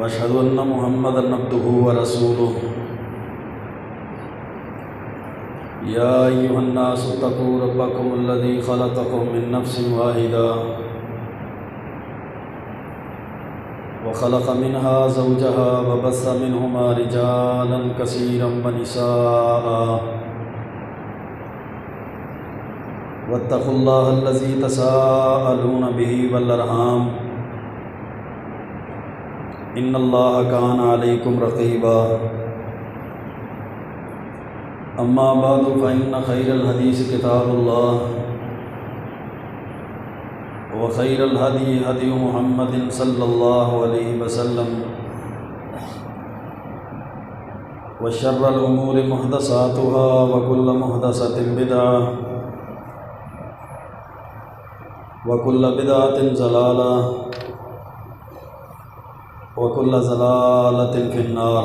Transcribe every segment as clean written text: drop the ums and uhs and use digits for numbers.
واشهد ان محمدا عبده ورسوله يا ايها الناس اتقوا ربكم الذي خلقكم من نفس واحده وخلق منها زوجها وبث منهما رجالا كثيرا ونساء واتقوا الله الذي تساءلون به والارحام ان الله كان عليكم رقيبا اما بعد فان خير الحديث كتاب الله وخير الهدي هدي محمد صلى الله عليه وسلم وشر الامور محدثاتها وكل محدثة بدعة وكل بدعة ضلالة وكل ضلالة في النار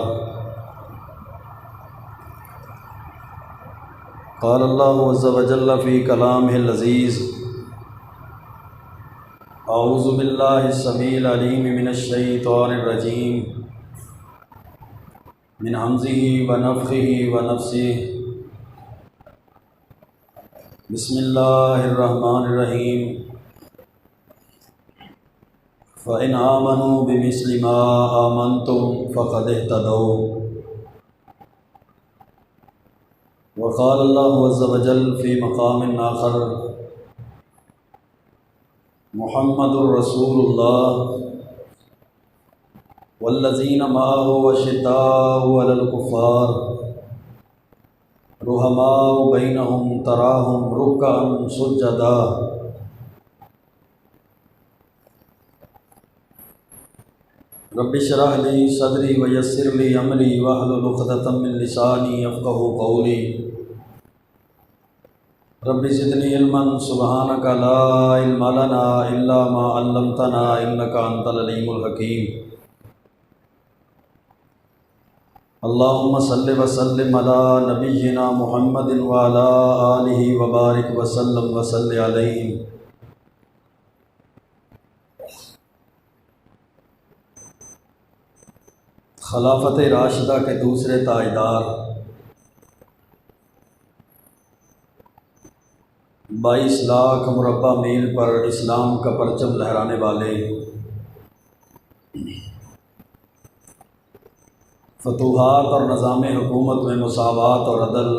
قال الله عز وجل في كلامه العزيز أعوذ بالله السميع العليم من الشيطان الرجيم من همزه ونفخه ونفسه بسم الله الرحمن الرحيم فإن آمنوا بمثل ما آمنتم فقد اهتدوا وقال الله عز وجل في مقام آخر محمد رسول الله والذين معه أشداء على الكفار رحماء بينهم تراهم ركعا سجدا رب اشرح لي صدري ويسر لي امري واحلل عقدة من لساني يفقهوا قولي رب زدني علما سبحانك لا علم لنا الا ما علمتنا انك انت العليم الحكيم اللهم صل وسلم على نبينا محمد وعلى آله وبارك وسلم وصل عليه خلافت راشدہ کے دوسرے تاجدار 22 لاکھ مربع میل پر اسلام کا پرچم لہرانے والے فتوحات اور نظام حکومت میں مساوات اور عدل،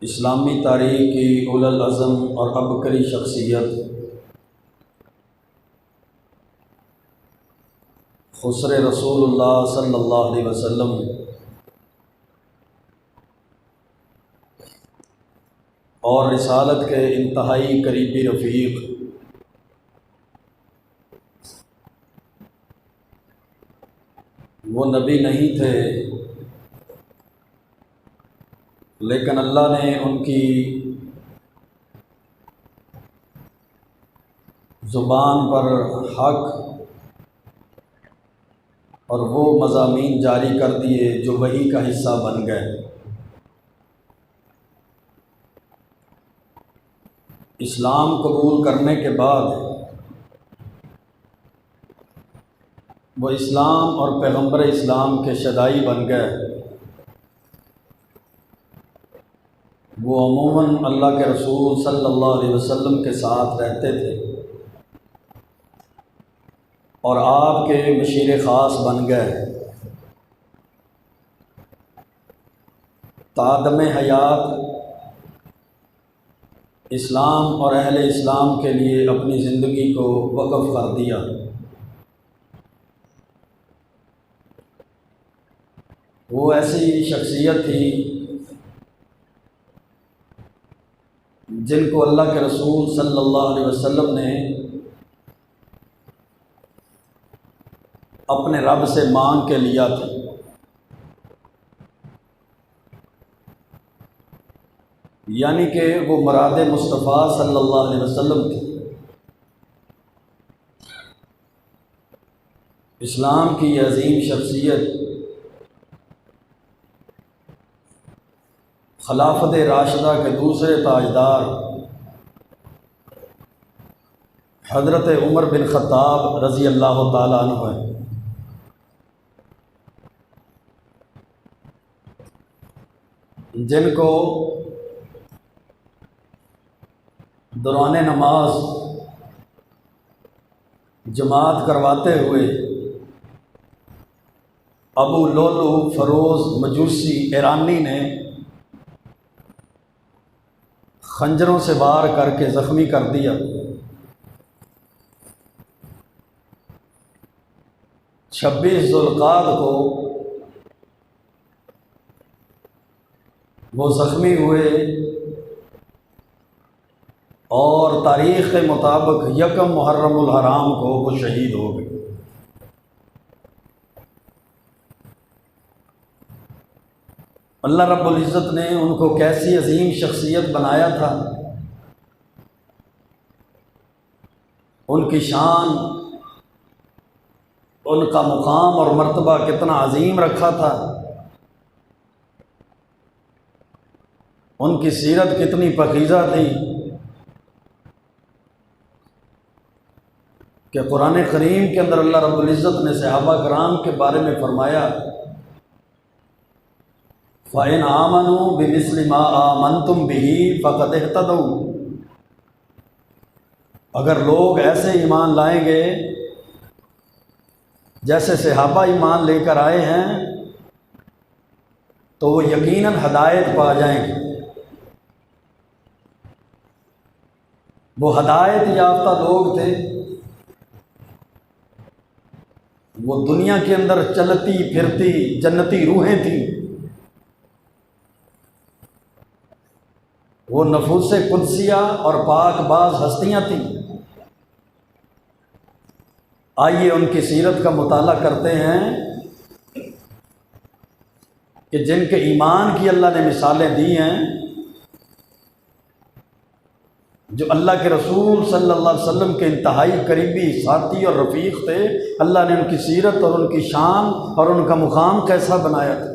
اسلامی تاریخ کی اولو العزم اور عبقری شخصیت خسر رسول اللہ صلی اللہ علیہ وسلم اور رسالت کے انتہائی قریبی رفیق وہ نبی نہیں تھے، لیکن اللہ نے ان کی زبان پر حق اور وہ مضامین جاری کر دیے جو وحی کا حصہ بن گئے۔ اسلام قبول کرنے کے بعد وہ اسلام اور پیغمبر اسلام کے شدائی بن گئے۔ وہ عموماً اللہ کے رسول صلی اللہ علیہ وسلم کے ساتھ رہتے تھے اور آپ کے مشیر خاص بن گئے۔ تادم حیات اسلام اور اہل اسلام کے لیے اپنی زندگی کو وقف کر دیا۔ وہ ایسی شخصیت تھی جن کو اللہ کے رسول صلی اللہ علیہ وسلم نے اپنے رب سے مانگ کے لیا تھا۔ یعنی کہ وہ مراد مصطفیٰ صلی اللہ علیہ وسلم تھی۔ اسلام کی یہ عظیم شخصیت خلافت راشدہ کے دوسرے تاجدار حضرت عمر بن خطاب رضی اللہ تعالیٰ عنہ ہیں۔ جن کو دوران نماز جماعت کرواتے ہوئے ابو لولو فروز مجوسی ایرانی نے خنجروں سے وار کر کے زخمی کر دیا۔ 26 ذوالقعدہ کو وہ زخمی ہوئے اور تاریخ کے مطابق 1 محرم الحرام کو وہ شہید ہو گئے۔ اللہ رب العزت نے ان کو کیسی عظیم شخصیت بنایا تھا، ان کی شان، ان کا مقام اور مرتبہ کتنا عظیم رکھا تھا، ان کی سیرت کتنی پاکیزہ تھی کہ قرآن کریم کے اندر اللہ رب العزت نے صحابہ کرام کے بارے میں فرمایا فَإِنْ آمَنُوا بِمِثْلِ مَا آمَنْتُمْ بِهِ فَقَدْ اهْتَدَوْا، اگر لوگ ایسے ایمان لائیں گے جیسے صحابہ ایمان لے کر آئے ہیں تو وہ یقیناً ہدایت پا جائیں گے۔ وہ ہدایت یافتہ لوگ تھے، وہ دنیا کے اندر چلتی پھرتی جنتی روحیں تھیں، وہ نفوس قدسیہ اور پاک باز ہستیاں تھیں۔ آئیے ان کی سیرت کا مطالعہ کرتے ہیں کہ جن کے ایمان کی اللہ نے مثالیں دی ہیں، جو اللہ کے رسول صلی اللہ علیہ وسلم کے انتہائی قریبی ساتھی اور رفیق تھے، اللہ نے ان کی سیرت اور ان کی شان اور ان کا مقام کیسا بنایا تھا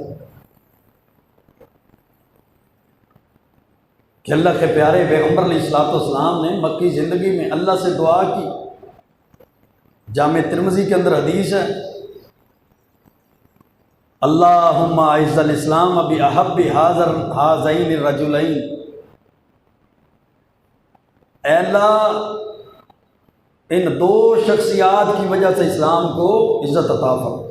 کہ اللہ کے پیارے پیغمبر علیہ الصلوۃ والسلام نے مکی زندگی میں اللہ سے دعا کی۔ جامع ترمذی کے اندر حدیث ہے، اللہم اعز الاسلام باحب ہذین الرجلین، اے اللہ ان 2 شخصیات کی وجہ سے اسلام کو عزت عطا فرما،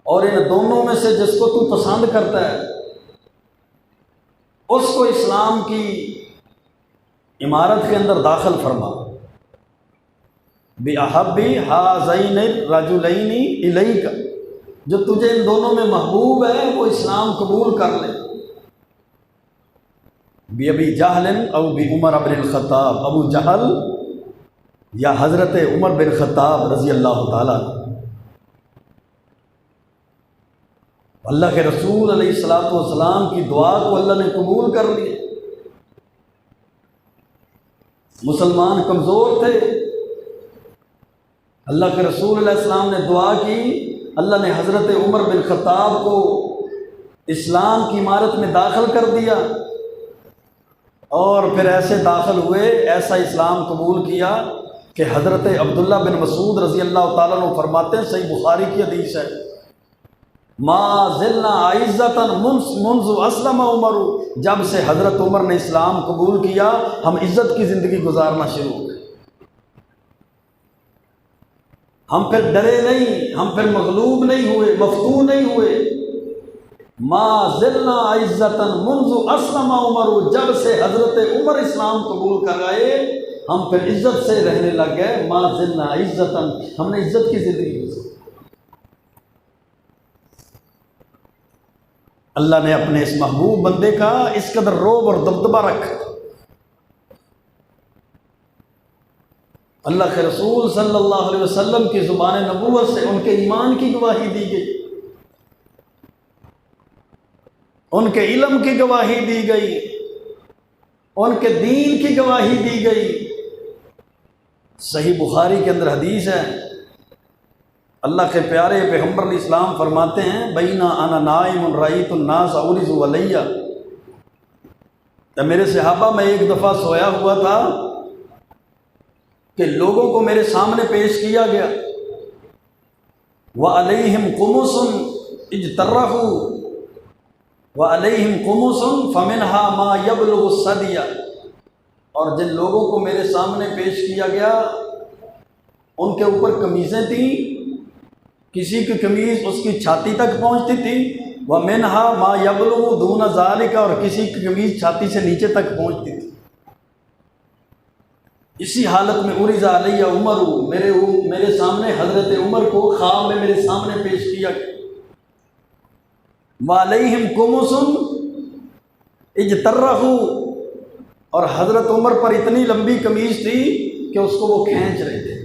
اور ان دونوں میں سے جس کو تو پسند کرتا ہے اس کو اسلام کی عمارت کے اندر داخل فرما۔ بِأَحَبِّ هَذَيْنِ الرَّجُلَيْنِ إِلَيْكَ، جو تجھے ان دونوں میں محبوب ہے وہ اسلام قبول کر لے۔ بِأَبِي جَهْلٍ أَوْ بِعُمَرَ بْنِ الْخَطَّاب، ابو جہل یا حضرت عمر بن خطاب رضی اللہ تعالیٰ۔ اللہ کے رسول علیہ الصلوۃ والسلام کی دعا کو اللہ نے قبول کر لیا۔ مسلمان کمزور تھے، اللہ کے رسول علیہ السلام نے دعا کی، اللہ نے حضرت عمر بن خطاب کو اسلام کی عمارت میں داخل کر دیا، اور پھر ایسے داخل ہوئے، ایسا اسلام قبول کیا کہ حضرت عبداللہ بن مسعود رضی اللہ تعالیٰ عنہ فرماتے ہیں، صحیح بخاری کی حدیث ہے، ما زلنا عزتا منذ اسلم عمر، جب سے حضرت عمر نے اسلام قبول کیا ہم عزت کی زندگی گزارنا شروع ہو گئے۔ ہم پھر ڈرے نہیں، ہم پھر مغلوب نہیں ہوئے، مفتون نہیں ہوئے۔ ما زلنا عزتا منذ اسلم عمر، جب سے حضرت عمر اسلام قبول کر آئے ہم پھر عزت سے رہنے لگ گئے۔ ما زلنا عزتا، ہم نے عزت کی زندگی گزاری۔ اللہ نے اپنے اس محبوب بندے کا اس قدر رعب اور دبدبہ رکھا۔ اللہ کے رسول صلی اللہ علیہ وسلم کی زبان نبوت سے ان کے ایمان کی گواہی دی گئی، ان کے علم کی گواہی دی گئی، ان کے دین کی گواہی دی گئی۔ صحیح بخاری کے اندر حدیث ہے، اللہ کے پیارے پیغمبر علیہ السلام فرماتے ہیں، بینا انا نائم رأیت الناس عرضوا علیہ، میرے صحابہ میں ایک دفعہ سویا ہوا تھا کہ لوگوں کو میرے سامنے پیش کیا گیا، وَعَلَيْهِمْ قُمُسٌ اجْتَرَّحُوا وَعَلَيْهِمْ قُمُسٌ فَمِنْهَا مَا يَبْلُغُ الثَّدْيَ، اور جن لوگوں کو میرے سامنے پیش کیا گیا ان کے اوپر قمیضیں تھیں، کسی کی قمیض اس کی چھاتی تک پہنچتی تھی، وَمِنْهَا مَا يَبْلُغُ دُونَ ذَلِكَ، اور کسی کی قمیض چھاتی سے نیچے تک پہنچتی تھی۔ اسی حالت میں عرض علیہ عمر، میرے سامنے حضرت عمر کو خواب میں میرے سامنے پیش کیا گیا، وَعَلَيْهِمْ قُمُسٌ اجْتَرَّحُوا، اور حضرت عمر پر اتنی لمبی قمیض تھی کہ اس کو وہ کھینچ رہے تھے،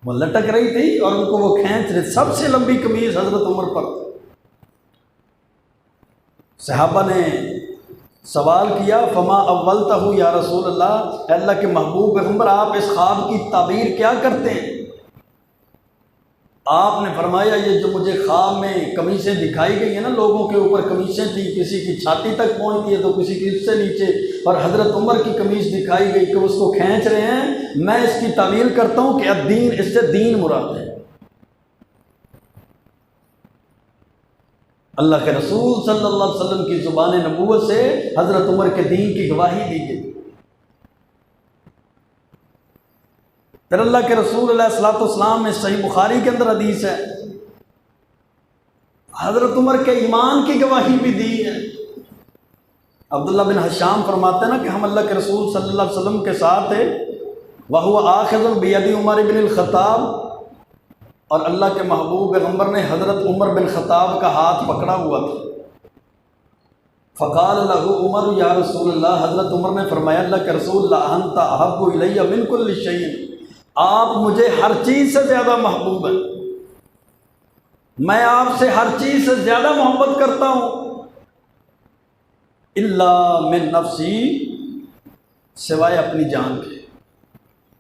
وہ لٹک رہی تھی اور ان کو وہ کھینچ رہے، سب سے لمبی قمیض حضرت عمر پر۔ صحابہ نے سوال کیا، فما اولتہ یا رسول اللہ، اے اللہ کے محبوب پیغمبر آپ اس خواب کی تعبیر کیا کرتے ہیں؟ آپ نے فرمایا یہ جو مجھے خواب میں قمیصیں دکھائی گئی ہیں نا، لوگوں کے اوپر قمیصیں تھیں، کسی کی چھاتی تک پہنچتی ہے تو کسی کی اس سے نیچے، اور حضرت عمر کی قمیص دکھائی گئی کہ اس کو کھینچ رہے ہیں، میں اس کی تعبیر کرتا ہوں کہ الدین، اس سے دین مراد ہے۔ اللہ کے رسول صلی اللہ علیہ وسلم کی زبان نبوت سے حضرت عمر کے دین کی گواہی دی گئی۔ پھر اللہ کے رسول علیہ الصلوۃ والسلام میں صحیح بخاری کے اندر حدیث ہے، حضرت عمر کے ایمان کی گواہی بھی دی ہے۔ عبداللہ بن حشام فرماتے ہیں نا کہ ہم اللہ کے رسول صلی اللہ علیہ وسلم کے ساتھ تھے، وَهُوَ آخِذٌ بِيَدِ عمر ibn al Khattab، اور اللہ کے محبوب پیغمبر نے حضرت عمر بن خطاب کا ہاتھ پکڑا ہوا تھا۔ فقال له عمر یا رسول اللہ، حضرت عمر نے فرمایا اللہ کے رسول، لَأَنْتَ أَحَبُّ إِلَيَّ مِنْ كُلِّ شَيْءٍ، آپ مجھے ہر چیز سے زیادہ محبوب ہیں، میں آپ سے ہر چیز سے زیادہ محبت کرتا ہوں، الا من نفسی، سوائے اپنی جان کے،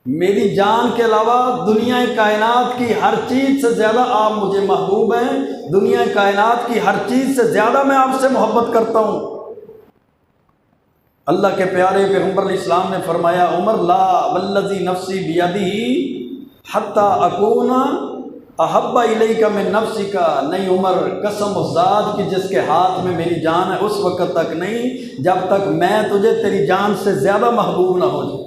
میری جان کے علاوہ دنیا کائنات کی ہر چیز سے زیادہ آپ مجھے محبوب ہیں، دنیا کائنات کی ہر چیز سے زیادہ میں آپ سے محبت کرتا ہوں۔ اللہ کے پیارے پیغمبر علیہ السلام نے فرمایا، عمر لا والذی نفسی بیدہ حتی اکون احب الیک من نفسک، نہیں عمر، قسم اس ذات کی جس کے ہاتھ میں میری جان ہے، اس وقت تک نہیں جب تک میں تجھے تیری جان سے زیادہ محبوب نہ ہو جاؤں۔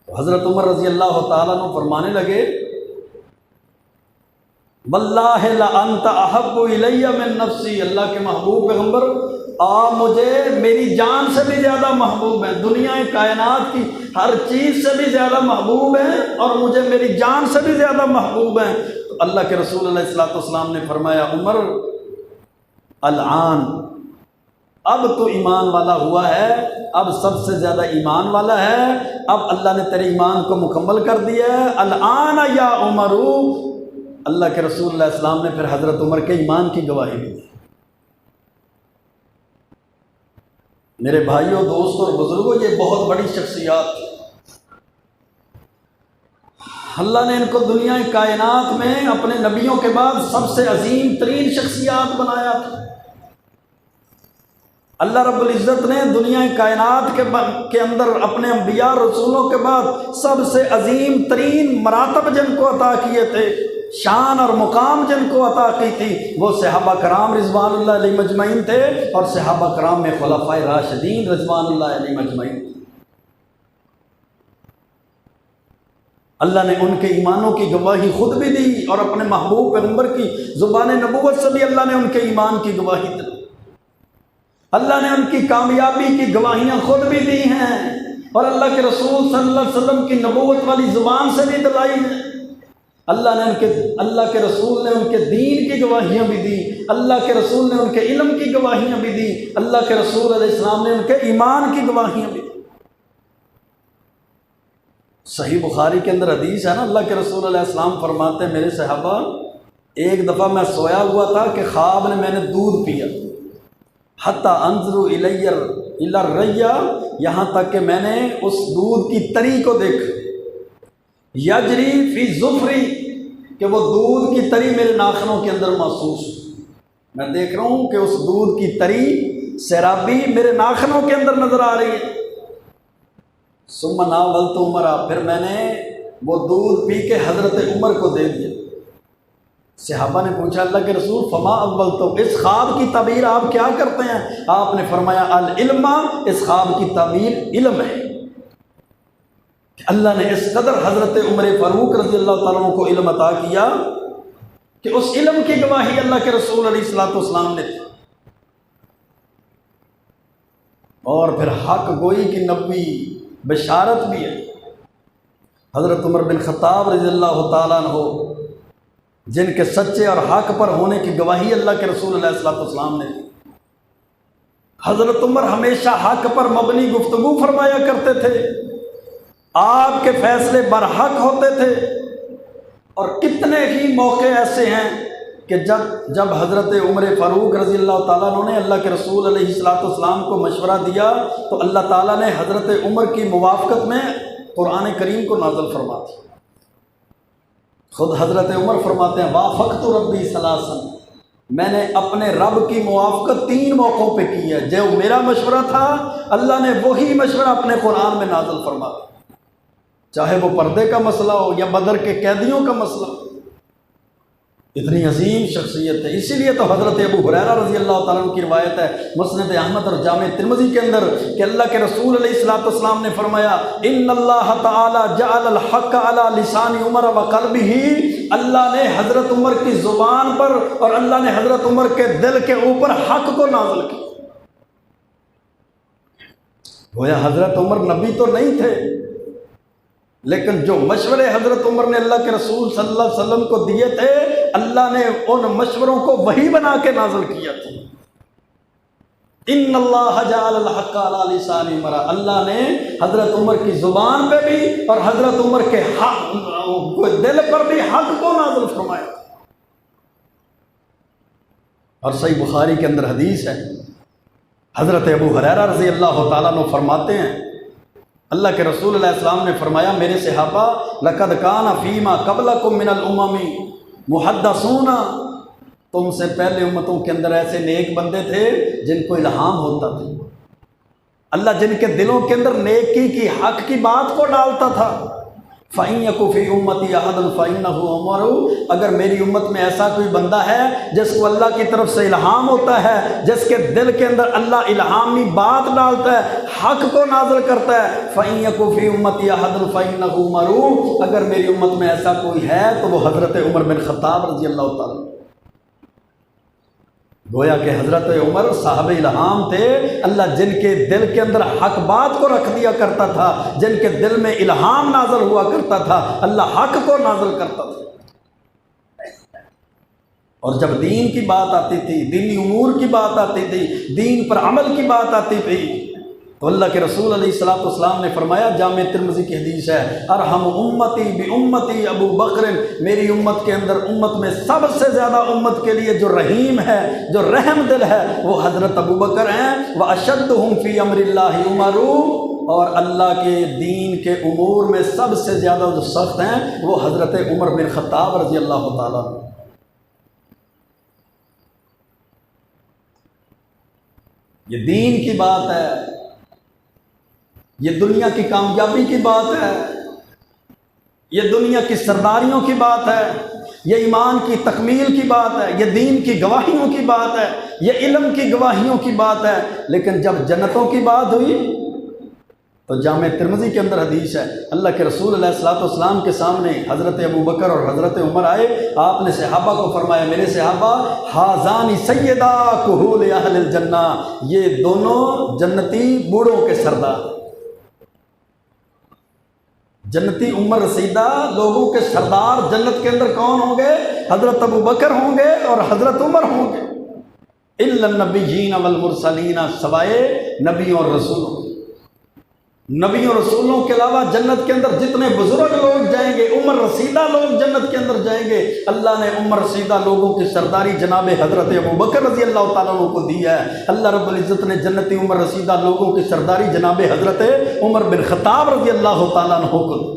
حضرت عمر رضی اللہ تعالیٰ عنہ فرمانے لگے، واللہ لانت احب الی من نفسی، اللہ کے محبوب پیغمبر آپ مجھے میری جان سے بھی زیادہ محبوب ہیں، دنیا کائنات کی ہر چیز سے بھی زیادہ محبوب ہیں، اور مجھے میری جان سے بھی زیادہ محبوب ہیں۔ تو اللہ کے رسول علیہ الصلوۃ والسلام نے فرمایا، عمر الآن، اب تو ایمان والا ہوا ہے، اب سب سے زیادہ ایمان والا ہے، اب اللہ نے تیرے ایمان کو مکمل کر دیا ہے، الآن یا عمر۔ اللہ کے رسول علیہ السلام نے پھر حضرت عمر کے ایمان کی گواہی دی۔ میرے بھائیوں، دوستوں اور بزرگوں، یہ بہت بڑی شخصیات تھی، اللہ نے ان کو دنیا کائنات میں اپنے نبیوں کے بعد سب سے عظیم ترین شخصیات بنایا تھا۔ اللہ رب العزت نے دنیا کائنات کے اندر اپنے انبیاء رسولوں کے بعد سب سے عظیم ترین مراتب جن کو عطا کیے تھے، شان اور مقام جن کو عطا کی تھی، وہ صحابہ کرام رضوان اللہ علیہ مجمعین تھے، اور صحابہ کرام میں خلفائے راشدین رضوان اللہ علیہ مجمعین تھے۔ اللہ نے ان کے ایمانوں کی گواہی خود بھی دی، اور اپنے محبوب پیغمبر کی زبان نبوت سے بھی اللہ نے ان کے ایمان کی گواہی دی۔ اللہ نے ان کی کامیابی کی گواہیاں خود بھی دی ہیں، اور اللہ کے رسول صلی اللہ علیہ وسلم کی نبوت والی زبان سے بھی دلائی ہیں۔ اللہ کے رسول نے ان کے دین کی گواہیاں بھی دی، اللہ کے رسول نے ان کے علم کی گواہیاں بھی دی، اللہ کے رسول علیہ السلام نے ان کے ایمان کی گواہیاں بھی دی۔ صحیح بخاری کے اندر حدیث ہے نا، اللہ کے رسول علیہ السلام فرماتے ہیں، میرے صحابہ، ایک دفعہ میں سویا ہوا تھا کہ خواب نے میں نے دودھ پیا، حتی انظر الی الریا، یہاں تک کہ میں نے اس دودھ کی تری کو دیکھا، یجری فی ظفری، کہ وہ دودھ کی تری میرے ناخنوں کے اندر محسوس، میں دیکھ رہا ہوں کہ اس دودھ کی تری سیرابی میرے ناخنوں کے اندر نظر آ رہی ہے۔ ثم ناولت عمر، پھر میں نے وہ دودھ پی کے حضرت عمر کو دے دیا۔ صحابہ نے پوچھا اللہ کے رسول فما اولتم، اس خواب کی تعبیر آپ کیا کرتے ہیں؟ آپ نے فرمایا العلم، اس خواب کی تعبیر علم ہے۔ اللہ نے اس قدر حضرت عمر فاروق رضی اللہ تعالیٰ عنہ کو علم عطا کیا کہ اس علم کی گواہی اللہ کے رسول علیہ الصلوۃ والسلام نے دی، اور پھر حق گوئی کی نبوی بشارت بھی ہے۔ حضرت عمر بن خطاب رضی اللہ تعالیٰ عنہ جن کے سچے اور حق پر ہونے کی گواہی اللہ کے رسول علیہ الصلوۃ والسلام نے دی۔ حضرت عمر ہمیشہ حق پر مبنی گفتگو فرمایا کرتے تھے، آپ کے فیصلے برحق ہوتے تھے، اور کتنے ہی موقع ایسے ہیں کہ جب حضرت عمر فاروق رضی اللہ تعالیٰ عنہ نے اللہ کے رسول علیہ الصلوۃ والسلام کو مشورہ دیا تو اللہ تعالیٰ نے حضرت عمر کی موافقت میں قرآن کریم کو نازل فرما دیا۔ خود حضرت عمر فرماتے ہیں وافقت ربی ثلاثا، میں نے اپنے رب کی موافقت 3 موقعوں پہ کی ہے، جو میرا مشورہ تھا اللہ نے وہی مشورہ اپنے قرآن میں نازل فرما دیا، چاہے وہ پردے کا مسئلہ ہو یا بدر کے قیدیوں کا مسئلہ ہو۔ اتنی عظیم شخصیت ہے۔ اسی لیے تو حضرت ابو ہریرہ رضی اللہ تعالیٰ عنہ کی روایت ہے مسند احمد اور جامع ترمذی کے اندر کہ اللہ کے رسول علیہ الصلوۃ والسلام نے فرمایا ان اللہ تعالی جعل الحق علی لسان عمر وقلبہ، اللہ نے حضرت عمر کی زبان پر اور اللہ نے حضرت عمر کے دل کے اوپر حق کو نازل کیا۔ گویا حضرت عمر نبی تو نہیں تھے، لیکن جو مشورے حضرت عمر نے اللہ کے رسول صلی اللہ علیہ وسلم کو دیے تھے اللہ نے ان مشوروں کو وہی بنا کے نازل کیا تھا۔ ان اللہ جعل الحق علی لسان عمر، اللہ نے حضرت عمر کی زبان پہ بھی اور حضرت عمر کے دل پر بھی حق کو نازل فرمایا۔ اور صحیح بخاری کے اندر حدیث ہے، حضرت ابو ہریرہ رضی اللہ تعالیٰ عنہ فرماتے ہیں اللہ کے رسول علیہ السلام نے فرمایا میرے صحابہ لقد کان فیما قبلکم من الامم محدثون، تم سے پہلے امتوں کے اندر ایسے نیک بندے تھے جن کو الہام ہوتا تھا، اللہ جن کے دلوں کے اندر نیکی کی حق کی بات کو ڈالتا تھا۔ فَإِن يَكُ فِي أُمَّتِي أَحَدٌ فَإِنَّهُ عُمَرُ، اگر میری امت میں ایسا کوئی بندہ ہے جس کو اللہ کی طرف سے الہام ہوتا ہے، جس کے دل کے اندر اللہ الہامی بات ڈالتا ہے، حق کو نازل کرتا ہے، فَإِن يَكُ فِي أُمَّتِي أَحَدٌ فَإِنَّهُ عُمَرُ، اگر میری امت میں ایسا کوئی ہے تو وہ حضرت عمر بن خطاب رضی اللہ تعالیٰ۔ گویا کہ حضرت عمر صاحب الہام تھے، اللہ جن کے دل کے اندر حق بات کو رکھ دیا کرتا تھا، جن کے دل میں الہام نازل ہوا کرتا تھا، اللہ حق کو نازل کرتا تھا۔ اور جب دین کی بات آتی تھی، دینی امور کی بات آتی تھی، دین پر عمل کی بات آتی تھی تو اللہ کے رسول علیہ الصلوۃ والسلام نے فرمایا، جامع ترمذی کی حدیث ہے، ارحم امتی بامتی ابو بکر، میری امت کے اندر امت میں سب سے زیادہ امت کے لیے جو رحیم ہے، جو رحم دل ہے، وہ حضرت ابو بکر ہیں، واشدہم فی امر اللہ عمر، اور اللہ کے دین کے امور میں سب سے زیادہ جو سخت ہیں وہ حضرت عمر بن خطاب رضی اللہ تعالیٰ۔ یہ دین کی بات ہے، یہ دنیا کی کامیابی کی بات ہے، یہ دنیا کی سرداریوں کی بات ہے، یہ ایمان کی تکمیل کی بات ہے، یہ دین کی گواہیوں کی بات ہے، یہ علم کی گواہیوں کی بات ہے۔ لیکن جب جنتوں کی بات ہوئی تو جامع ترمذی کے اندر حدیث ہے، اللہ کے رسول علیہ الصلوۃ والسلام کے سامنے حضرت ابو بکر اور حضرت عمر آئے، آپ نے صحابہ کو فرمایا میرے صحابہ حاذان سیدا کہول اہل الجنہ، یہ دونوں جنتی بوڑھوں کے سردار، جنتی عمر رسیدہ لوگوں کے سردار جنت کے اندر کون ہوں گے؟ حضرت ابو بکر ہوں گے اور حضرت عمر ہوں گے، الا النبیین والمرسلین، سوائے نبیوں اور رسولوں۔ نبیوں اور رسولوں کے علاوہ جنت کے اندر جتنے بزرگ لوگ جائیں گے، عمر رسیدہ لوگ جنت کے اندر جائیں گے، اللہ نے عمر رسیدہ لوگوں کی سرداری جناب حضرت ابو بکر رضی اللہ تعالیٰ عنہ کو دی ہے، اللہ رب العزت نے جنتی عمر رسیدہ لوگوں کی سرداری جناب حضرت عمر بن خطاب رضی اللہ تعالیٰ عنہ کو دی۔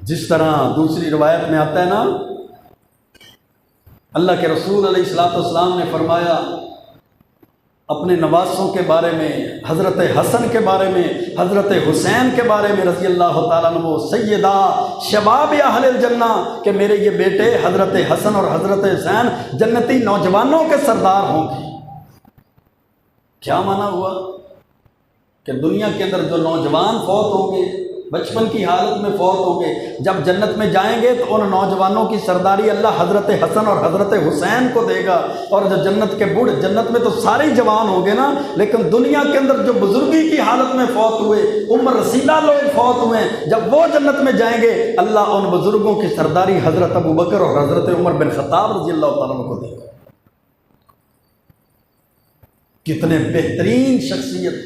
جس طرح دوسری روایت میں آتا ہے نا، اللہ کے رسول علیہ الصلوۃ والسلام نے فرمایا اپنے نواسوں کے بارے میں، حضرت حسن کے بارے میں، حضرت حسین کے بارے میں رضی اللہ تعالیٰ عنہ، سیدہ شباب اہل الجنہ، کہ میرے یہ بیٹے حضرت حسن اور حضرت حسین جنتی نوجوانوں کے سردار ہوں گے۔ کیا معنی ہوا کہ دنیا کے اندر جو نوجوان فوت ہوں گے، بچپن کی حالت میں فوت ہوں گے، جب جنت میں جائیں گے تو ان نوجوانوں کی سرداری اللہ حضرت حسن اور حضرت حسین کو دے گا۔ اور جو جنت کے بوڑھے، جنت میں تو سارے جوان ہوں گے نا، لیکن دنیا کے اندر جو بزرگی کی حالت میں فوت ہوئے، عمر رسیدہ لوگ فوت ہوئے، جب وہ جنت میں جائیں گے اللہ ان بزرگوں کی سرداری حضرت ابو بکر اور حضرت عمر بن خطاب رضی اللہ تعالیٰ عنہ کو دے گا۔ کتنے بہترین شخصیت،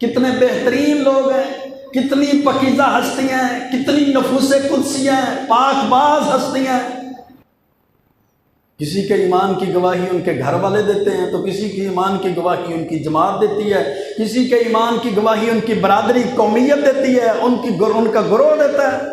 کتنے بہترین لوگ ہیں، کتنی پاکیزہ ہستیاں ہیں، کتنی نفوس قدسیاں ہیں، پاک باز ہستیاں ہیں۔ کسی کے ایمان کی گواہی ان کے گھر والے دیتے ہیں تو کسی کی ایمان کی گواہی ان کی جماعت دیتی ہے، کسی کے ایمان کی گواہی ان کی برادری قومیت دیتی ہے، ان کا گروہ دیتا ہے۔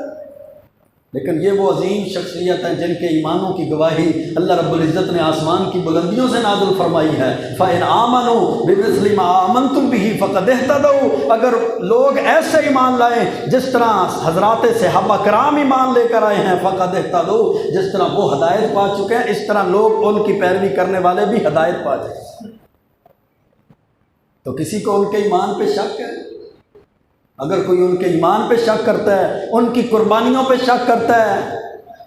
لیکن یہ وہ عظیم شخصیت ہیں جن کے ایمانوں کی گواہی اللہ رب العزت نے آسمان کی بلندیوں سے نازل فرمائی ہے۔ فَإِنْ آمَنُوا بِمِثْلِ مَا آمَنْتُمْ بِهِ فَقَدِ اهْتَدَوْا، اگر لوگ ایسے ایمان لائیں جس طرح حضرات صحابہ کرام ایمان لے کر آئے ہیں، فَقَدِ اهْتَدَوْا، جس طرح وہ ہدایت پا چکے ہیں اس طرح لوگ ان کی پیروی کرنے والے بھی ہدایت پا جائیں۔ تو کسی کو ان کے ایمان پہ شک ہے؟ اگر کوئی ان کے ایمان پہ شک کرتا ہے، ان کی قربانیوں پہ شک کرتا ہے،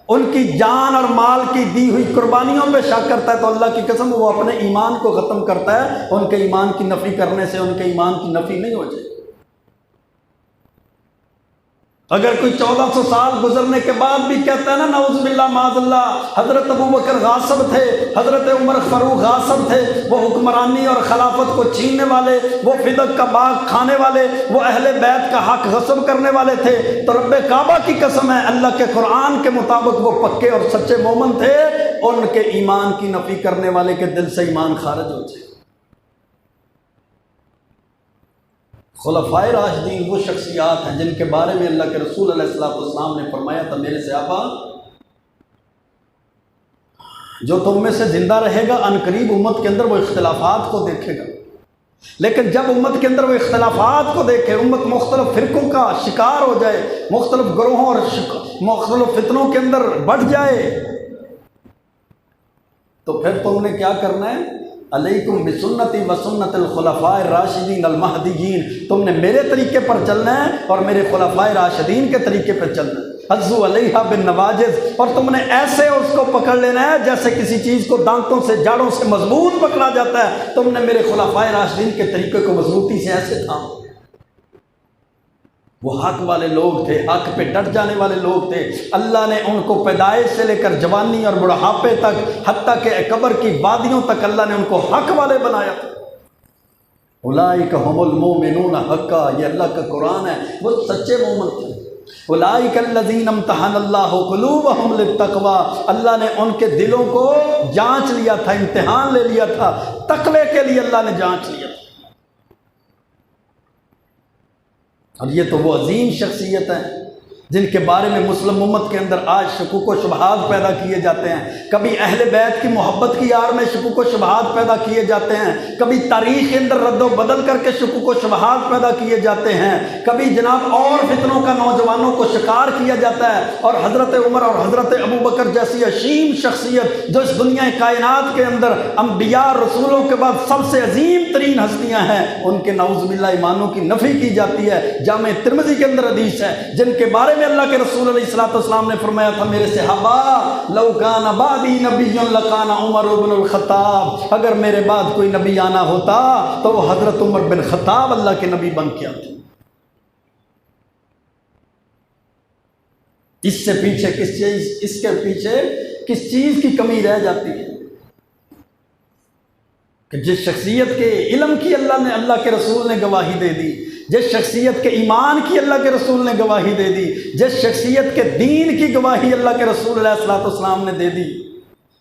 ان کی جان اور مال کی دی ہوئی قربانیوں پہ شک کرتا ہے، تو اللہ کی قسم وہ اپنے ایمان کو ختم کرتا ہے۔ ان کے ایمان کی نفی کرنے سے ان کے ایمان کی نفی نہیں ہو جائے۔ اگر کوئی 1400 سال گزرنے کے بعد بھی کہتا ہے نا نعوذ باللہ معاذ اللہ، حضرت ابو بکر غاصب تھے، حضرت عمر فاروق غاصب تھے، وہ حکمرانی اور خلافت کو چھیننے والے، وہ فدق کا باغ کھانے والے، وہ اہل بیت کا حق غصب کرنے والے تھے، تو رب کعبہ کی قسم ہے اللہ کے قرآن کے مطابق وہ پکے اور سچے مومن تھے، ان کے ایمان کی نفی کرنے والے کے دل سے ایمان خارج ہو جائے۔ خلفائے راشدین وہ شخصیات ہیں جن کے بارے میں اللہ کے رسول علیہ السلام نے فرمایا تھا، میرے صحابہ جو تم میں سے زندہ رہے گا عنقریب امت کے اندر وہ اختلافات کو دیکھے گا، لیکن جب امت کے اندر وہ اختلافات کو دیکھے، امت مختلف فرقوں کا شکار ہو جائے، مختلف گروہوں اور مختلف فتنوں کے اندر بڑھ جائے، تو پھر تم نے کیا کرنا ہے؟ علیکم بسنتی وسنت الخلفاء الراشدین المہدیین، تم نے میرے طریقے پر چلنا ہے اور میرے خلفاء راشدین کے طریقے پر چلنا ہے۔ عضو علیہا بالنواجذ، اور تم نے ایسے اس کو پکڑ لینا ہے جیسے کسی چیز کو دانتوں سے جاڑوں سے مضبوط پکڑا جاتا ہے، تم نے میرے خلفاء راشدین کے طریقے کو مضبوطی سے ایسے تھامو۔ وہ حق والے لوگ تھے، حق پہ ڈٹ جانے والے لوگ تھے، اللہ نے ان کو پیدائش سے لے کر جوانی اور بڑھاپے تک، حتیٰ کہ قبر کی وادیوں تک اللہ نے ان کو حق والے بنایا تھا۔ اولئک هم المؤمنون حقا، یہ اللہ کا قرآن ہے، وہ سچے مومن تھے۔ اولئک الذین امتحن اللہ قلوبہم للتقوی، اللہ نے ان کے دلوں کو جانچ لیا تھا، امتحان لے لیا تھا، تقوی کے لیے اللہ نے جانچ لیا تھا۔ اور یہ تو وہ عظیم شخصیت ہیں جن کے بارے میں مسلم امت کے اندر آج شکوک و شبہات پیدا کیے جاتے ہیں، کبھی اہل بیت کی محبت کی آڑ میں شکوک و شبہات پیدا کیے جاتے ہیں، کبھی تاریخ کے اندر رد و بدل کر کے شکوک و شبہات پیدا کیے جاتے ہیں، کبھی جناب اور فتنوں کا نوجوانوں کو شکار کیا جاتا ہے، اور حضرت عمر اور حضرت ابو بکر جیسی عظیم شخصیت جو اس دنیا کائنات کے اندر انبیاء رسولوں کے بعد سب سے عظیم ترین ہستیاں ہیں، ان کے نعوذ باللہ ایمانوں کی نفی کی جاتی ہے۔ جامع ترمذی کے اندر حدیث ہے جن کے بارے میں اللہ کے رسول علیہ السلام نے فرمایا تھا، میرے صحابہ لو کان بعدی نبی لکان عمر ibn al Khattab، اگر میرے بعد کوئی نبی آنا ہوتا تو وہ حضرت عمر بن خطاب اللہ کے نبی بن کے آتے۔ اس سے پیچھے کس چیز، اس کے پیچھے کس چیز کی کمی رہ جاتی ہے کہ جس شخصیت کے علم کی اللہ کے رسول نے گواہی دے دی، جس شخصیت کے ایمان کی اللہ کے رسول نے گواہی دے دی، جس شخصیت کے دین کی گواہی اللہ کے رسول علیہ السلام نے دے دی،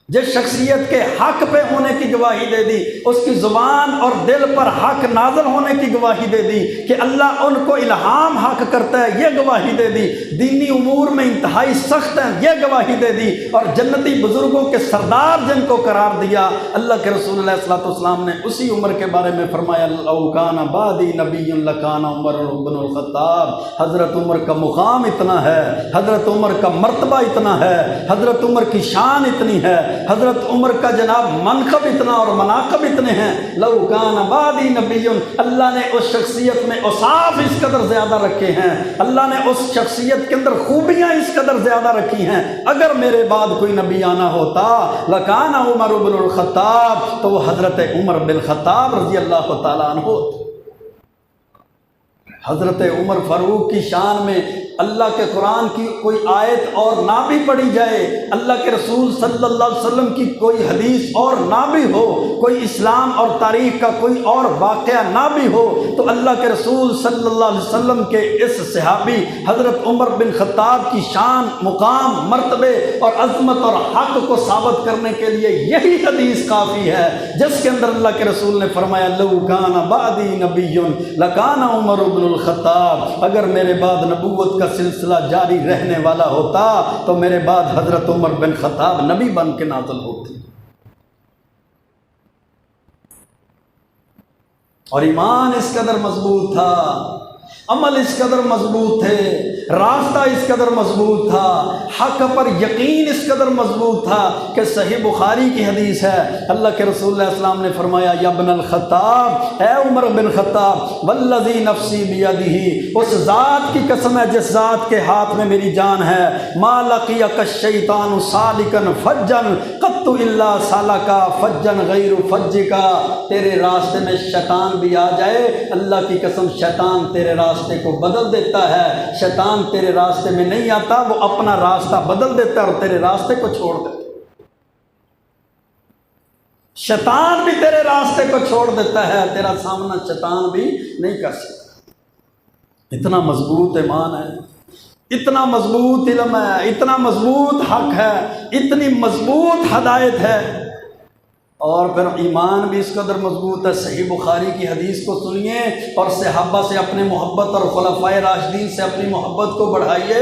جس شخصیت کے حق پہ ہونے کی گواہی دے دی، اس کی زبان اور دل پر حق نازل ہونے کی گواہی دے دی کہ اللہ ان کو الہام حق کرتا ہے، یہ گواہی دے دی، دینی امور میں انتہائی سخت ہیں، یہ گواہی دے دی، اور جنتی بزرگوں کے سردار جن کو قرار دیا، اللہ کے رسول علیہ الصلوۃ والسلام نے اسی عمر کے بارے میں فرمایا لو کان بعدی نبی لکان عمر ibn al Khattab۔ حضرت عمر کا مقام اتنا ہے، حضرت عمر کا مرتبہ اتنا ہے، حضرت عمر کی شان اتنی ہے، حضرت عمر کا جناب منقب اتنا اور مناقب اتنے ہیں، لو کان بعدی نبی، اللہ نے اس شخصیت میں اوصاف اس قدر زیادہ رکھے ہیں، اللہ نے اس شخصیت کے اندر خوبیاں اس قدر زیادہ رکھی ہیں، اگر میرے بعد کوئی نبی آنا ہوتا لکان عمر ibn al Khattab، تو وہ حضرت عمر بن خطاب رضی اللہ تعالیٰ عنہ۔ حضرت عمر فاروق کی شان میں اللہ کے قرآن کی کوئی آیت اور نہ بھی پڑھی جائے، اللہ کے رسول صلی اللہ علیہ وسلم کی کوئی حدیث اور نہ بھی ہو، کوئی اسلام اور تاریخ کا کوئی اور واقعہ نہ بھی ہو، تو اللہ کے رسول صلی اللہ علیہ وسلم کے اس صحابی حضرت عمر بن خطاب کی شان، مقام، مرتبے اور عظمت اور حق کو ثابت کرنے کے لیے یہی حدیث کافی ہے جس کے اندر اللہ کے رسول نے فرمایا لو کان بعدی نبی لکان عمر ibn al Khattab، اگر میرے بعد نبوت کا سلسلہ جاری رہنے والا ہوتا تو میرے بعد حضرت عمر بن خطاب نبی بن کے نازل ہوتے۔ اور ایمان اس قدر مضبوط تھا، عمل اس قدر مضبوط تھے، راستہ اس قدر مضبوط تھا، حق پر یقین اس قدر مضبوط تھا کہ صحیح بخاری کی حدیث ہے، اللہ کے رسول علیہ السلام نے فرمایا یا ابن الخطاب، اے عمر بن خطاب، والذی نفسی بیدہ، اس ذات کی قسم ہے جس ذات کے ہاتھ میں میری جان ہے، ما لقیک الشیطان سالکا فجا قط الا سالکا فجا غیر فجکا، تیرے راستے میں شیطان بھی آ جائے، اللہ کی قسم شیطان تیرے راستے کو بدل دیتا ہے، شیطان تیرے راستے میں نہیں آتا، وہ اپنا راستہ بدل دیتا ہے اور تیرے راستے کو چھوڑ دیتا ہے۔ شیطان بھی تیرے راستے کو چھوڑ دیتا ہے، تیرا سامنا شیطان بھی نہیں کر سکتا۔ اتنا مضبوط ایمان ہے، اتنا مضبوط علم ہے، اتنا مضبوط حق ہے، اتنی مضبوط ہدایت ہے، اور پھر ایمان بھی اس قدر مضبوط ہے۔ صحیح بخاری کی حدیث کو سنیے اور صحابہ سے اپنے محبت اور خلفائے راشدین سے اپنی محبت کو بڑھائیے۔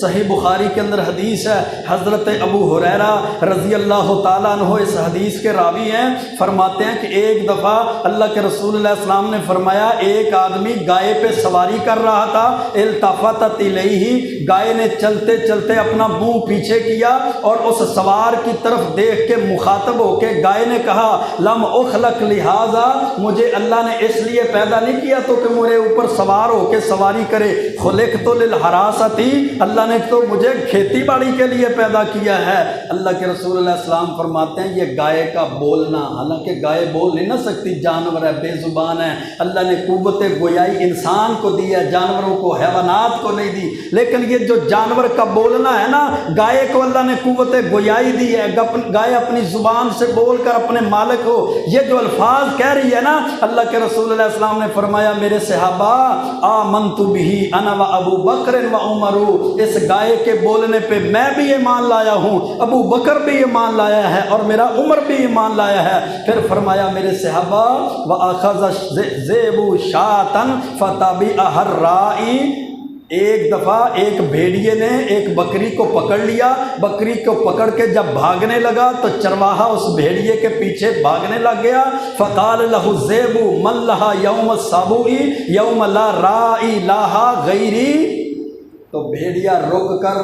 صحیح بخاری کے اندر حدیث ہے، حضرت ابو ہریرہ رضی اللہ تعالیٰ عنہ اس حدیث کے راوی ہیں، فرماتے ہیں کہ ایک دفعہ اللہ کے رسول علیہ السلام نے فرمایا ایک آدمی گائے پہ سواری کر رہا تھا، التفت الیہ، گائے نے چلتے چلتے اپنا منہ پیچھے کیا اور اس سوار کی طرف دیکھ کے مخاطب ہو کے گائے نے کہا لم اخلق لہذا، مجھے اللہ نے اس لیے پیدا نہیں کیا تو کہ میرے اوپر سوار ہو کے سواری کرے، خلقت للحراثتی، اللہ نے تو مجھے کھیتی باڑی کے لیے پیدا کیا ہے۔ اللہ کے رسول علیہ السلام فرماتے ہیں یہ گائے کا بولنا، حالانکہ گائے بول نہیں نہ سکتی، جانور ہے، بے زبان ہے، اللہ نے قوت گویائی انسان کو دی ہے، جانوروں کو، حیوانات کو نہیں دی، لیکن یہ جو جانور کا بولنا ہے نا، گائے کو اللہ نے قوت گویائی دی ہے، گائے اپنی زبان سے بول کر اپنے مالک ہو، یہ جو الفاظ کہہ رہی ہے نا، اللہ کے رسول علیہ السلام نے فرمایا میرے صحابہ آمنت بہ انا و ابو بکر و عمر، اس گائے کے بولنے پہ میں بھی ایمان لایا ہوں، ابو بکر بھی ایمان لایا ہے اور میرا عمر بھی ایمان لایا ہے۔ پھر فرمایا میرے صحابہ واخذ الذئب شاۃ فتبعها الراعی، ایک دفعہ ایک بھیڑیے نے ایک بکری کو پکڑ لیا، بکری کو پکڑ کے جب بھاگنے لگا تو چرواہا اس بھیڑیے کے پیچھے بھاگنے لگ گیا، فقال له الذئب من لها یوم السبوع یوم لا راعی لها غیری، تو بھیڑیا رک کر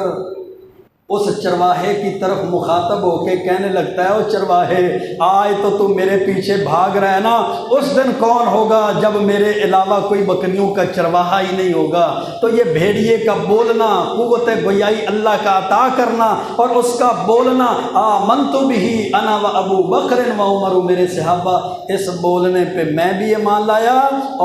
اس چرواہے کی طرف مخاطب ہو کے کہنے لگتا ہے او چرواہے آج تو میرے پیچھے بھاگ رہا ہے نا، اس دن کون ہوگا جب میرے علاوہ کوئی بکریوں کا چرواہا ہی نہیں ہوگا۔ تو یہ بھیڑیے کا بولنا، قوت گویائی اللہ کا عطا کرنا اور اس کا بولنا آمنت بہ انا و ابو بکر و عمر، میرے صحابہ اس بولنے پہ میں بھی ایمان لایا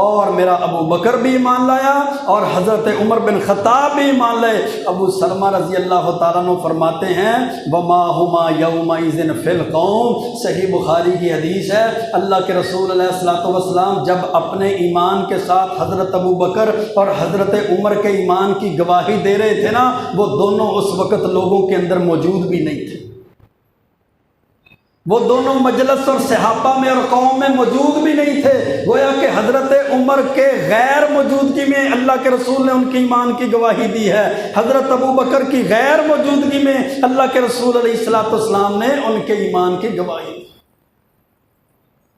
اور میرا ابو بکر بھی ایمان لایا اور حضرت عمر بن خطاب بھی ایمان لائے۔ ابو سلمہ رضی اللہ تعالیٰ فرماتے ہیں وما ہما یومئذ فی القوم، صحیح بخاری کی حدیث ہے، اللہ کے رسول علیہ الصلوۃ والسلام جب اپنے ایمان کے ساتھ حضرت ابو بکر اور حضرت عمر کے ایمان کی گواہی دے رہے تھے نا، وہ دونوں اس وقت لوگوں کے اندر موجود بھی نہیں تھے۔ وہ دونوں مجلس اور صحابہ میں اور قوم میں موجود بھی نہیں تھے، گویا کہ حضرت عمر کے غیر موجودگی میں اللہ کے رسول نے ان کی ایمان کی گواہی دی ہے، حضرت ابو بکر کی غیر موجودگی میں اللہ کے رسول علیہ الصلوۃ والسلام نے ان کے ایمان کی گواہی دی۔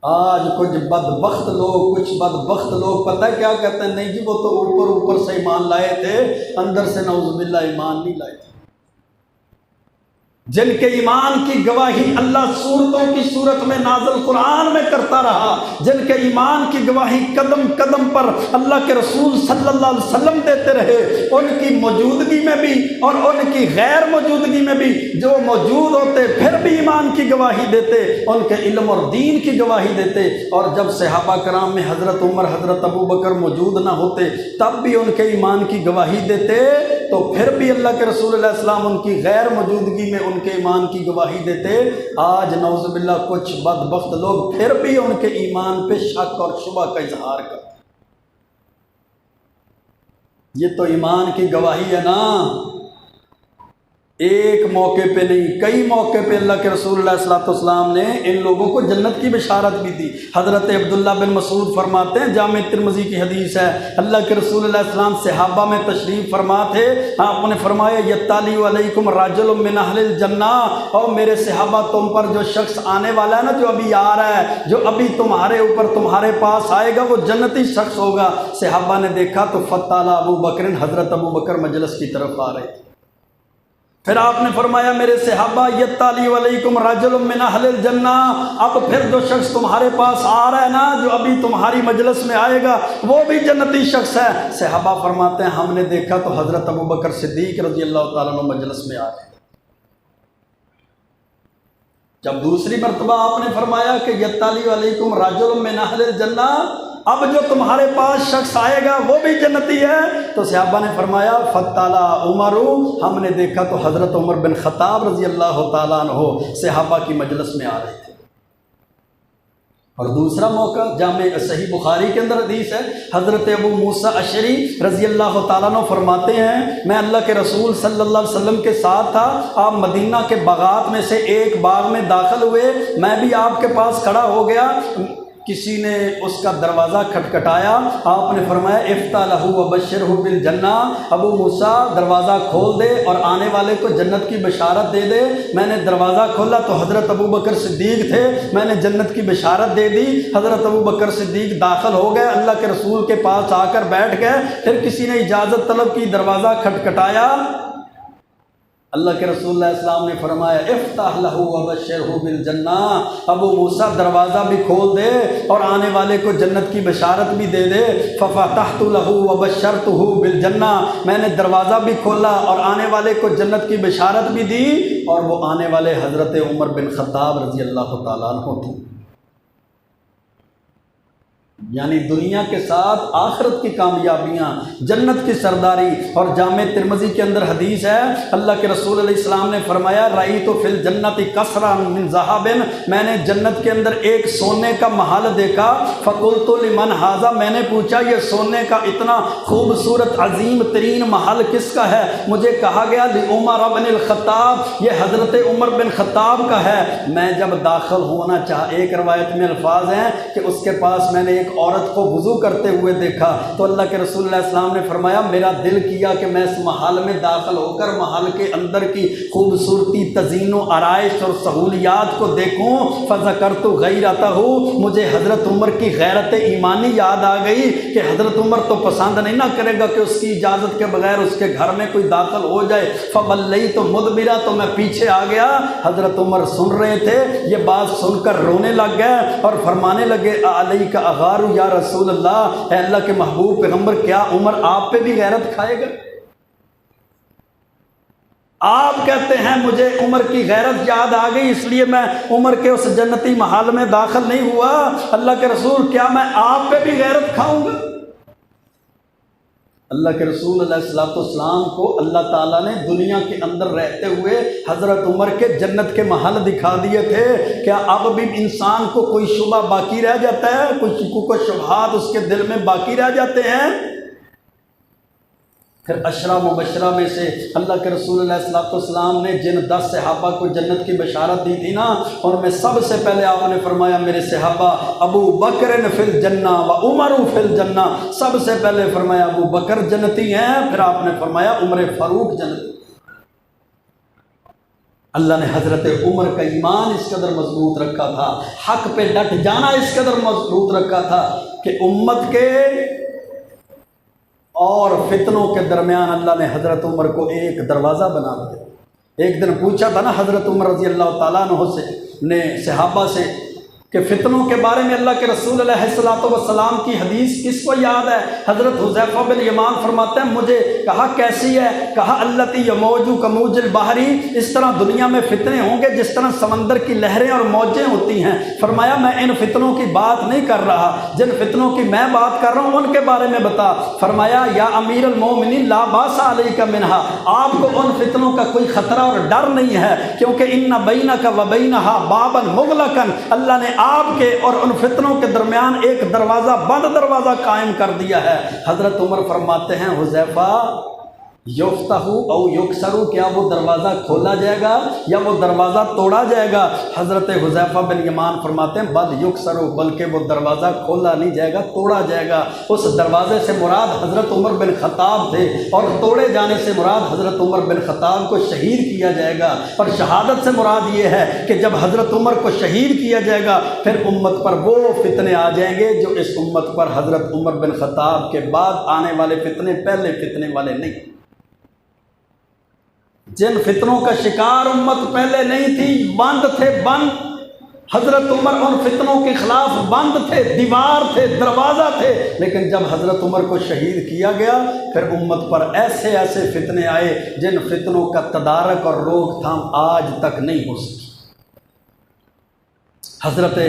آج کچھ بدبخت لوگ پتہ ہے کیا کہتے ہیں؟ نہیں جی وہ تو اوپر سے ایمان لائے تھے، اندر سے نعوذ باللہ ایمان نہیں لائے تھے۔ جن کے ایمان کی گواہی اللہ صورتوں کی صورت میں نازل قرآن میں کرتا رہا، جن کے ایمان کی گواہی قدم قدم پر اللہ کے رسول صلی اللہ علیہ وسلم دیتے رہے، ان کی موجودگی میں بھی اور ان کی غیر موجودگی میں بھی، جو موجود ہوتے پھر بھی ایمان کی گواہی دیتے، ان کے علم اور دین کی گواہی دیتے، اور جب صحابہ کرام میں حضرت عمر حضرت ابو بکر موجود نہ ہوتے تب بھی ان کے ایمان کی گواہی دیتے، تو پھر بھی اللہ کے رسول علیہ السلام ان کی غیر موجودگی میں ان کے ایمان کی گواہی دیتے۔ آج نعوذ باللہ کچھ بدبخت لوگ پھر بھی ان کے ایمان پہ شک اور شبہ کا اظہار کرتے۔ یہ تو ایمان کی گواہی ہے نا، ایک موقع پہ نہیں کئی موقع پہ اللہ کے رسول علیہ الصلوۃ والسلام نے ان لوگوں کو جنت کی بشارت بھی دی۔ حضرت عبداللہ بن مسعود فرماتے ہیں، جامع ترمذی کی حدیث ہے، اللہ کے رسول علیہ السلام صحابہ میں تشریف فرما تھے، آپ نے فرمایا یطلع علیکم رجل من اہل الجنہ، اور میرے صحابہ تم پر جو شخص آنے والا ہے نا، جو ابھی آ رہا ہے، جو ابھی تمہارے اوپر تمہارے پاس آئے گا، وہ جنتی شخص ہوگا۔ صحابہ نے دیکھا تو فطلع ابو بکر، حضرت ابو بکر مجلس کی طرف آ رہے تھے۔ پھر آپ نے فرمایا میرے صحابہ یطلع علیکم رجل من اہل الجنہ، اب پھر جو شخص تمہارے پاس آ رہا ہے نا، جو ابھی تمہاری مجلس میں آئے گا، وہ بھی جنتی شخص ہے۔ صحابہ فرماتے ہیں ہم نے دیکھا تو حضرت ابو بکر صدیق رضی اللہ تعالیٰ عنہ مجلس میں آ رہے تھے۔ جب دوسری مرتبہ آپ نے فرمایا کہ یطلع علیکم رجل من اہل الجنہ، اب جو تمہارے پاس شخص آئے گا وہ بھی جنتی ہے، تو صحابہ نے فرمایا فطلع عمر، ہم نے دیکھا تو حضرت عمر بن خطاب رضی اللہ تعالیٰ عنہ صحابہ کی مجلس میں آ رہے تھے۔ اور دوسرا موقع جامع صحیح بخاری کے اندر حدیث ہے، حضرت ابو موسیٰ اشعری رضی اللہ تعالیٰ عنہ فرماتے ہیں میں اللہ کے رسول صلی اللہ علیہ وسلم کے ساتھ تھا، آپ مدینہ کے باغات میں سے ایک باغ میں داخل ہوئے، میں بھی آپ کے پاس کھڑا ہو گیا، کسی نے اس کا دروازہ کھٹکھٹایا، آپ نے فرمایا افتح لہ وبشرہ بالجنہ، ابو موسیٰ دروازہ کھول دے اور آنے والے کو جنت کی بشارت دے دے۔ میں نے دروازہ کھولا تو حضرت ابو بکر صدیق تھے، میں نے جنت کی بشارت دے دی۔ حضرت ابو بکر صدیق داخل ہو گئے، اللہ کے رسول کے پاس آ کر بیٹھ گئے، پھر کسی نے اجازت طلب کی، دروازہ کھٹکھٹایا، اللہ کے رسول علیہ السلام نے فرمایا افتح لہ وبشرہ بالجنہ، ابو موسیٰ دروازہ بھی کھول دے اور آنے والے کو جنت کی بشارت بھی دے دے۔ ففتحت لہ وبشرتہ بالجنہ، میں نے دروازہ بھی کھولا اور آنے والے کو جنت کی بشارت بھی دی، اور وہ آنے والے حضرت عمر بن خطاب رضی اللہ تعالیٰ عنہ تھے۔ یعنی دنیا کے ساتھ آخرت کی کامیابیاں، جنت کی سرداری۔ اور جامع ترمذی کے اندر حدیث ہے، اللہ کے رسول علیہ السلام نے فرمایا رأیت فی الجنت قصرا من ذہب، میں نے جنت کے اندر ایک سونے کا محل دیکھا، فقلت لمن ھذا، میں نے پوچھا یہ سونے کا اتنا خوبصورت عظیم ترین محل کس کا ہے؟ مجھے کہا گیا لعمر ابن الخطاب، یہ حضرت عمر بن خطاب کا ہے۔ میں جب داخل ہونا چاہا، ایک روایت میں الفاظ ہیں کہ اس کے پاس میں نے ایک عورت کو وضو کرتے ہوئے دیکھا، تو اللہ کے رسول علیہ السلام نے فرمایا میرا دل کیا کہ میں اس محل میں داخل ہو کر محل کے اندر کی خوبصورتی، تزئین و آرائش اور سہولیات کو دیکھوں۔ فذکرت غیرتہ، مجھے حضرت عمر کی غیرت ایمانی یاد آ گئی کہ حضرت عمر تو پسند نہیں نہ کرے گا کہ اس کی اجازت کے بغیر اس کے گھر میں کوئی داخل ہو جائے۔ فولیت مدبرا، تو میں پیچھے آ گیا۔ حضرت عمر سن رہے تھے، یہ بات سن کر رونے لگ گئے اور فرمانے لگے علیک اغار یا رسول اللہ، اے اللہ کے محبوب پیغمبر، کیا عمر آپ پہ بھی غیرت کھائے گا؟ آپ کہتے ہیں مجھے عمر کی غیرت یاد آ گئی اس لیے میں عمر کے اس جنتی محل میں داخل نہیں ہوا۔ اللہ کے رسول، کیا میں آپ پہ بھی غیرت کھاؤں گا؟ اللہ کے رسول علیہ السلام کو اللہ تعالیٰ نے دنیا کے اندر رہتے ہوئے حضرت عمر کے جنت کے محل دکھا دیے تھے۔ کیا اب بھی انسان کو کوئی شبہ باقی رہ جاتا ہے؟ کوئی شکوک و شبہات اس کے دل میں باقی رہ جاتے ہیں؟ پھر عشرہ مبشرہ میں سے اللہ کے رسول علیہ الصلوۃ والسلام نے جن 10 صحابہ کو جنت کی بشارت دی تھی نا، ان میں سب سے پہلے آپ نے فرمایا میرے صحابہ ابو بکر فی الجنہ و عمر فی الجنہ، سب سے پہلے فرمایا ابو بکر جنتی ہیں، پھر آپ نے فرمایا عمر فاروق جنتی۔ اللہ نے حضرت عمر کا ایمان اس قدر مضبوط رکھا تھا، حق پہ ڈٹ جانا اس قدر مضبوط رکھا تھا کہ امت کے اور فتنوں کے درمیان اللہ نے حضرت عمر کو ایک دروازہ بنا دیا۔ ایک دن پوچھا تھا نا حضرت عمر رضی اللہ تعالیٰ عنہ سے نے صحابہ سے کہ فتنوں کے بارے میں اللہ کے رسول علیہ السلام کی حدیث کس کو یاد ہے؟ حضرت حذیفہ بن یمان فرماتے ہیں مجھے کہا کیسی ہے؟ کہا التی یموج کموج البحری، اس طرح دنیا میں فتنے ہوں گے جس طرح سمندر کی لہریں اور موجیں ہوتی ہیں۔ فرمایا میں ان فتنوں کی بات نہیں کر رہا، جن فتنوں کی میں بات کر رہا ہوں ان کے بارے میں بتا۔ فرمایا یا امیر المومنین لا باس علیک منہا، آپ کو ان فتنوں کا کوئی خطرہ اور ڈر نہیں ہے، کیونکہ ان بینک و بینہا بابا مغلقا، اللہ نے آپ کے اور ان فتنوں کے درمیان ایک دروازہ بند دروازہ قائم کر دیا ہے۔ حضرت عمر فرماتے ہیں حذیفہ یفتح او یکسر، کیا وہ دروازہ کھولا جائے گا یا وہ دروازہ توڑا جائے گا؟ حضرت حذیفہ بن یمان فرماتے ہیں بل یکسر، بلکہ وہ دروازہ کھولا نہیں جائے گا، توڑا جائے گا۔ اس دروازے سے مراد حضرت عمر بن خطاب تھے، اور توڑے جانے سے مراد حضرت عمر بن خطاب کو شہید کیا جائے گا۔ اور شہادت سے مراد یہ ہے کہ جب حضرت عمر کو شہید کیا جائے گا پھر امت پر وہ فتنے آ جائیں گے جو اس امت پر حضرت عمر بن خطاب کے بعد آنے والے فتنے پہلے فتنے والے نہیں۔ جن فتنوں کا شکار امت پہلے نہیں تھی، بند تھے، بند، حضرت عمر ان فتنوں کے خلاف بند تھے، دیوار تھے، دروازہ تھے، لیکن جب حضرت عمر کو شہید کیا گیا پھر امت پر ایسے ایسے فتنے آئے جن فتنوں کا تدارک اور روک تھام آج تک نہیں ہو سکی۔ حضرت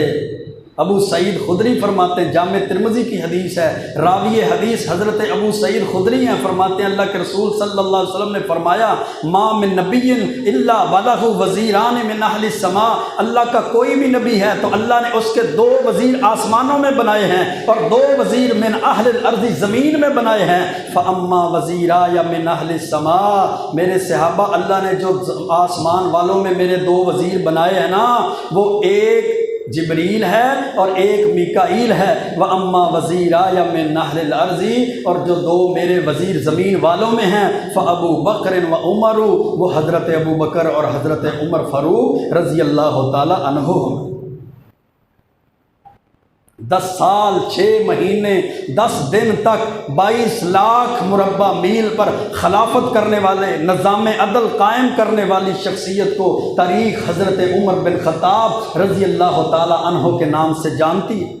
ابو سعید خدری فرماتے ہیں، جامع ترمذی کی حدیث ہے، راوی حدیث حضرت ابو سعید خدری ہیں، فرماتے ہیں اللہ کے رسول صلی اللہ علیہ وسلم نے فرمایا ما من نبی الا ولہ وزیران من اہل السماء، اللہ کا کوئی بھی نبی ہے تو اللہ نے اس کے 2 وزیر آسمانوں میں بنائے ہیں اور 2 وزیر من اہل الارض زمین میں بنائے ہیں۔ فاما وزیرا یا من اہل السماء، میرے صحابہ اللہ نے جو آسمان والوں میں میرے 2 وزیر بنائے ہیں نا، وہ ایک جبریل ہے اور ایک میکائیل ہے۔ وَأَمَّا وَزِيرَا مِنْ أَهْلِ الْأَرْضِ، اور جو 2 میرے وزیر زمین والوں میں ہیں، فَأَبُو بَكْرٍ وَعُمَرُ، وہ حضرت ابو بکر اور حضرت عمر فاروق رضی اللہ تعالی عنہ۔ 10 سال 6 مہینے 10 دن تک 22 لاکھ مربع میل پر خلافت کرنے والے، نظام عدل قائم کرنے والی شخصیت کو تاریخ حضرت عمر بن خطاب رضی اللہ تعالی عنہ کے نام سے جانتی ہے۔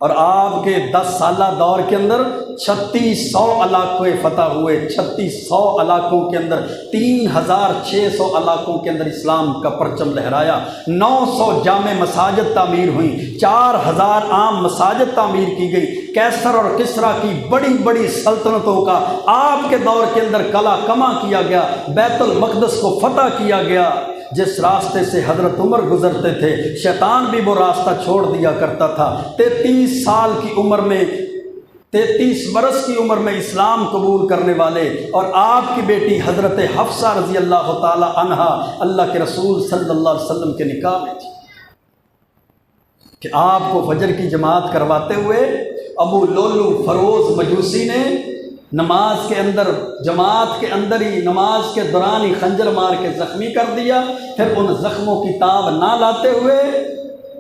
اور آپ کے 10 سالہ دور کے اندر 3600 علاقے فتح ہوئے، 3600 علاقوں کے اندر 3600 علاقوں کے اندر اسلام کا پرچم لہرایا، 900 جامع مساجد تعمیر ہوئیں، 4000 عام مساجد تعمیر کی گئی۔ کیسر اور کسریٰ کی بڑی بڑی سلطنتوں کا آپ کے دور کے اندر قلعہ کما کیا گیا، بیت المقدس کو فتح کیا گیا۔ جس راستے سے حضرت عمر گزرتے تھے شیطان بھی وہ راستہ چھوڑ دیا کرتا تھا۔ 33 سال کی عمر میں 33 برس کی عمر میں اسلام قبول کرنے والے اور آپ کی بیٹی حضرت حفظہ رضی اللہ تعالی عنہا اللہ کے رسول صلی اللہ علیہ وسلم کے نکاح میں تھی کہ آپ کو فجر کی جماعت کرواتے ہوئے ابو لولو فروز مجوسی نے نماز کے اندر، جماعت کے اندر ہی، نماز کے دوران ہی خنجر مار کے زخمی کر دیا۔ پھر ان زخموں کی تاب نہ لاتے ہوئے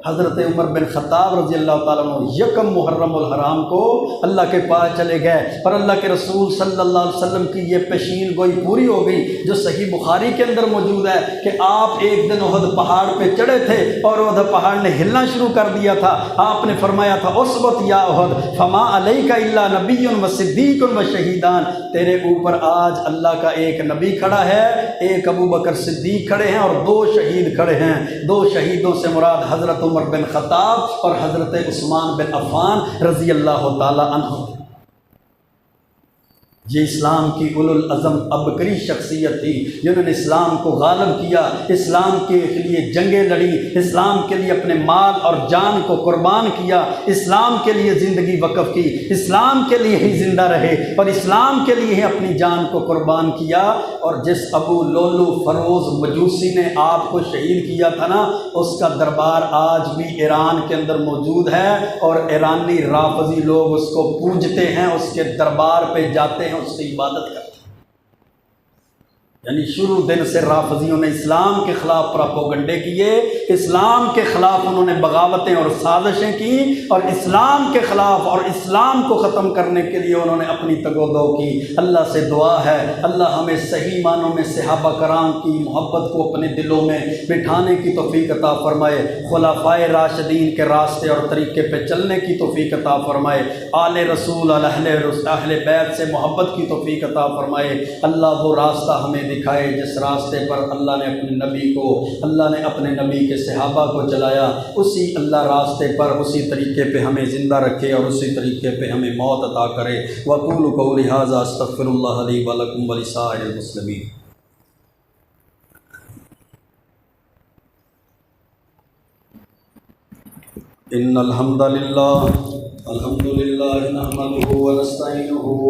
حضرت عمر بن خطاب رضی اللہ تعالیٰ عنہ یکم محرم الحرام کو اللہ کے پاس چلے گئے، اور اللہ کے رسول صلی اللہ علیہ وسلم کی یہ پیشین گوئی پوری ہو گئی جو صحیح بخاری کے اندر موجود ہے کہ آپ ایک دن احد پہاڑ پہ چڑھے تھے اور احد پہاڑ نے ہلنا شروع کر دیا تھا۔ آپ نے فرمایا تھا اثبت یا احد فما علیک الا نبی و صدیق و شہیدان، تیرے اوپر آج اللہ کا ایک نبی کھڑا ہے، ایک ابو بکر صدیق کھڑے ہیں اور 2 شہید کھڑے ہیں۔ 2 شہیدوں سے مراد حضرت عمر بن خطاب اور حضرت عثمان بن عفان رضی اللہ تعالی عنہ۔ یہ اسلام کی اولو العزم عبقری شخصیت تھی جنہوں نے اسلام کو غالب کیا، اسلام کے لیے جنگیں لڑی، اسلام کے لیے اپنے مال اور جان کو قربان کیا، اسلام کے لیے زندگی وقف کی، اسلام کے لیے ہی زندہ رہے اور اسلام کے لیے ہی اپنی جان کو قربان کیا۔ اور جس ابو لولو فروز مجوسی نے آپ کو شہید کیا تھا نا، اس کا دربار آج بھی ایران کے اندر موجود ہے، اور ایرانی رافضی لوگ اس کو پوجتے ہیں، اس کے دربار پہ جاتے ہیں، اس کی عبادت کرتے ہیں۔ یعنی شروع دن سے رافضیوں نے اسلام کے خلاف پراپوگنڈے کیے، اسلام کے خلاف انہوں نے بغاوتیں اور سازشیں کی، اور اسلام کے خلاف اور اسلام کو ختم کرنے کے لیے انہوں نے اپنی تگ و دو کی۔ اللہ سے دعا ہے اللہ ہمیں صحیح معنوں میں صحابہ کرام کی محبت کو اپنے دلوں میں بٹھانے کی توفیق عطا فرمائے، خلفائے راشدین کے راستے اور طریقے پہ چلنے کی توفیق عطا فرمائے، آل رسول اہل بیت سے محبت کی توفیق عطا فرمائے۔ اللہ وہ راستہ ہمیں دکھائے جس راستے پر اللہ نے اپنے نبی کو، اللہ نے اپنے نبی کے صحابہ کو چلایا، اسی اللہ راستے پر اسی طریقے پہ ہمیں زندہ رکھے اور اسی طریقے پہ ہمیں موت عطا کرے۔ وَقُولُوا قَوْلِي هَٰذَا أَسْتَغْفِرُ اللَّهَ لِي وَلَكُمْ وَلِسَائِرِ الْمُسْلِمِينَ۔ إِنَّ الْحَمْدَ لِلَّهِ نَحْمَدُهُ وَنَسْتَعِينُهُ